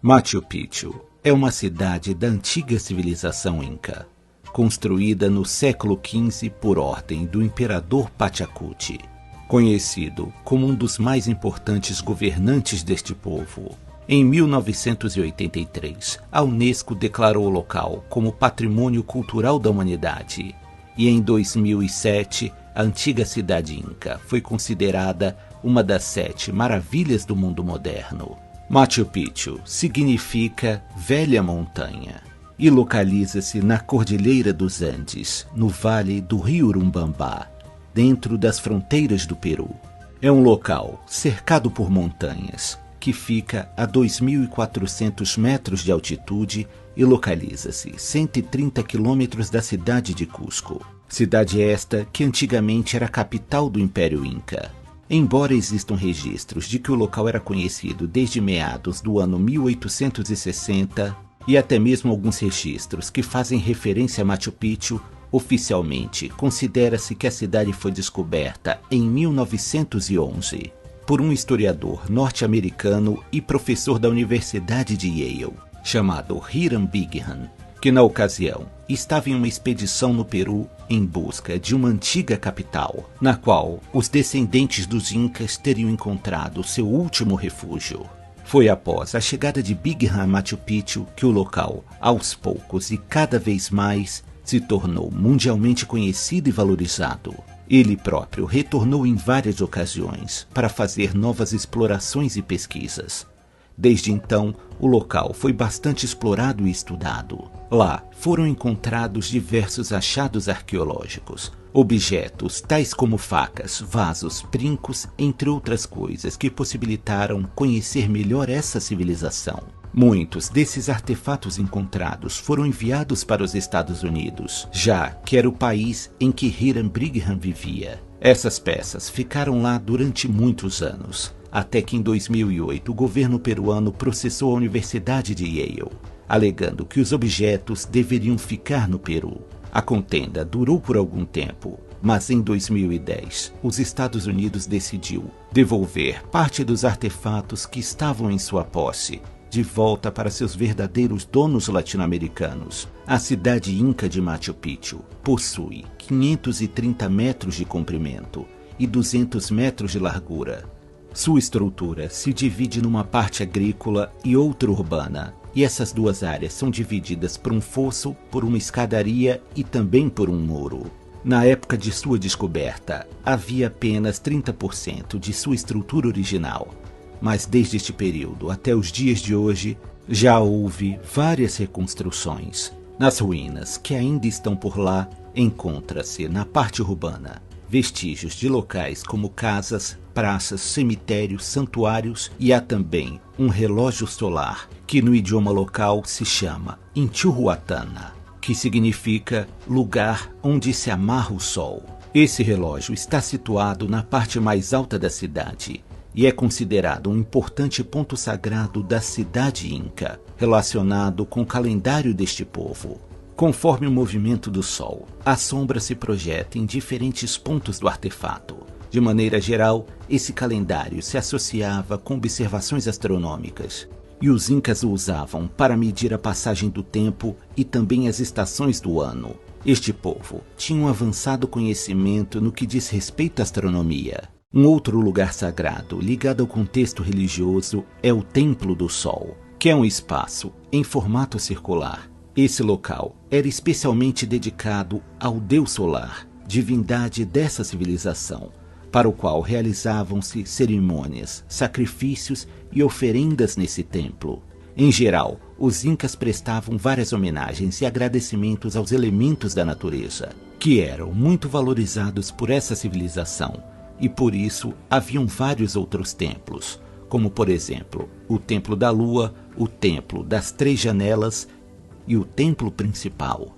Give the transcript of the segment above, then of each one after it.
Machu Picchu é uma cidade da antiga civilização Inca, construída no século XV por ordem do imperador Pachacuti, conhecido como um dos mais importantes governantes deste povo. Em 1983, a Unesco declarou o local como Patrimônio Cultural da Humanidade, e em 2007, a antiga cidade Inca foi considerada uma das 7 maravilhas do mundo moderno. Machu Picchu significa Velha Montanha e localiza-se na Cordilheira dos Andes, no vale do rio Urubamba, dentro das fronteiras do Peru. É um local cercado por montanhas, que fica a 2.400 metros de altitude e localiza-se 130 quilômetros da cidade de Cusco. Cidade esta que antigamente era a capital do Império Inca. Embora existam registros de que o local era conhecido desde meados do ano 1860 e até mesmo alguns registros que fazem referência a Machu Picchu, oficialmente considera-se que a cidade foi descoberta em 1911 por um historiador norte-americano e professor da Universidade de Yale, chamado Hiram Bingham, que na ocasião estava em uma expedição no Peru em busca de uma antiga capital, na qual os descendentes dos Incas teriam encontrado seu último refúgio. Foi após a chegada de Bingham a Machu Picchu que o local, aos poucos e cada vez mais, se tornou mundialmente conhecido e valorizado. Ele próprio retornou em várias ocasiões para fazer novas explorações e pesquisas. Desde então, o local foi bastante explorado e estudado. Lá foram encontrados diversos achados arqueológicos, objetos tais como facas, vasos, brincos, entre outras coisas que possibilitaram conhecer melhor essa civilização. Muitos desses artefatos encontrados foram enviados para os Estados Unidos, já que era o país em que Hiram Bingham vivia. Essas peças ficaram lá durante muitos anos, até que em 2008 o governo peruano processou a Universidade de Yale, alegando que os objetos deveriam ficar no Peru. A contenda durou por algum tempo, mas em 2010 os Estados Unidos decidiu devolver parte dos artefatos que estavam em sua posse de volta para seus verdadeiros donos latino-americanos. A cidade Inca de Machu Picchu possui 530 metros de comprimento e 200 metros de largura. Sua estrutura se divide numa parte agrícola e outra urbana, e essas duas áreas são divididas por um fosso, por uma escadaria e também por um muro. Na época de sua descoberta, havia apenas 30% de sua estrutura original, mas desde este período até os dias de hoje, já houve várias reconstruções. Nas ruínas que ainda estão por lá, encontra-se na parte urbana vestígios de locais como casas, praças, cemitérios, santuários, e há também um relógio solar, que no idioma local se chama Intihuatana, que significa lugar onde se amarra o sol. Esse relógio está situado na parte mais alta da cidade e é considerado um importante ponto sagrado da cidade Inca, relacionado com o calendário deste povo. Conforme o movimento do Sol, a sombra se projeta em diferentes pontos do artefato. De maneira geral, esse calendário se associava com observações astronômicas, e os Incas o usavam para medir a passagem do tempo e também as estações do ano. Este povo tinha um avançado conhecimento no que diz respeito à astronomia. Um outro lugar sagrado ligado ao contexto religioso é o Templo do Sol, que é um espaço em formato circular. Esse local era especialmente dedicado ao Deus Solar, divindade dessa civilização, para o qual realizavam-se cerimônias, sacrifícios e oferendas nesse templo. Em geral, os Incas prestavam várias homenagens e agradecimentos aos elementos da natureza, que eram muito valorizados por essa civilização, e por isso haviam vários outros templos, como por exemplo, o Templo da Lua, o Templo das Três Janelas e o templo principal.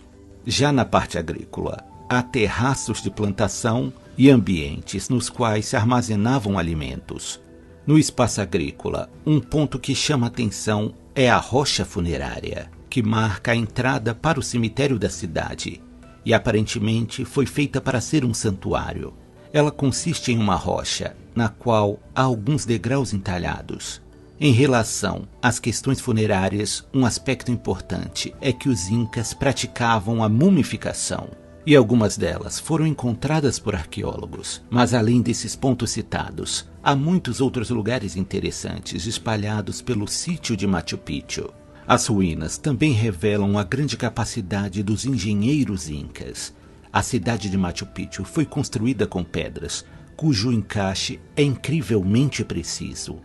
Já na parte agrícola, há terraços de plantação e ambientes nos quais se armazenavam alimentos. No espaço agrícola, um ponto que chama atenção é a rocha funerária, que marca a entrada para o cemitério da cidade, e aparentemente foi feita para ser um santuário. Ela consiste em uma rocha, na qual há alguns degraus entalhados. Em relação às questões funerárias, um aspecto importante é que os incas praticavam a mumificação, e algumas delas foram encontradas por arqueólogos. Mas além desses pontos citados, há muitos outros lugares interessantes espalhados pelo sítio de Machu Picchu. As ruínas também revelam a grande capacidade dos engenheiros incas. A cidade de Machu Picchu foi construída com pedras, cujo encaixe é incrivelmente preciso.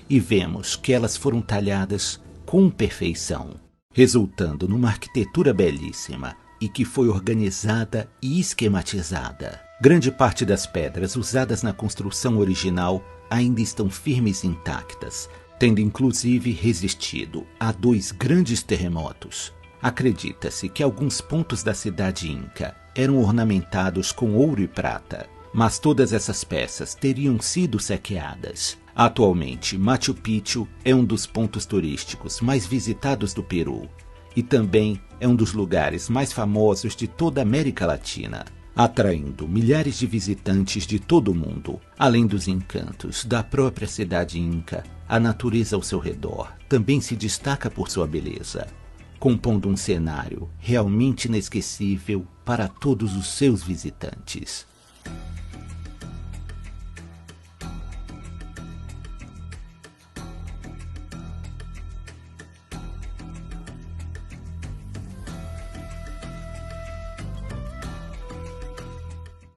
E vemos que elas foram talhadas com perfeição, resultando numa arquitetura belíssima e que foi organizada e esquematizada. Grande parte das pedras usadas na construção original ainda estão firmes e intactas, tendo inclusive resistido a 2 grandes terremotos. Acredita-se que alguns pontos da cidade inca eram ornamentados com ouro e prata, mas todas essas peças teriam sido saqueadas. Atualmente, Machu Picchu é um dos pontos turísticos mais visitados do Peru e também é um dos lugares mais famosos de toda a América Latina, atraindo milhares de visitantes de todo o mundo. Além dos encantos da própria cidade inca, a natureza ao seu redor também se destaca por sua beleza, compondo um cenário realmente inesquecível para todos os seus visitantes.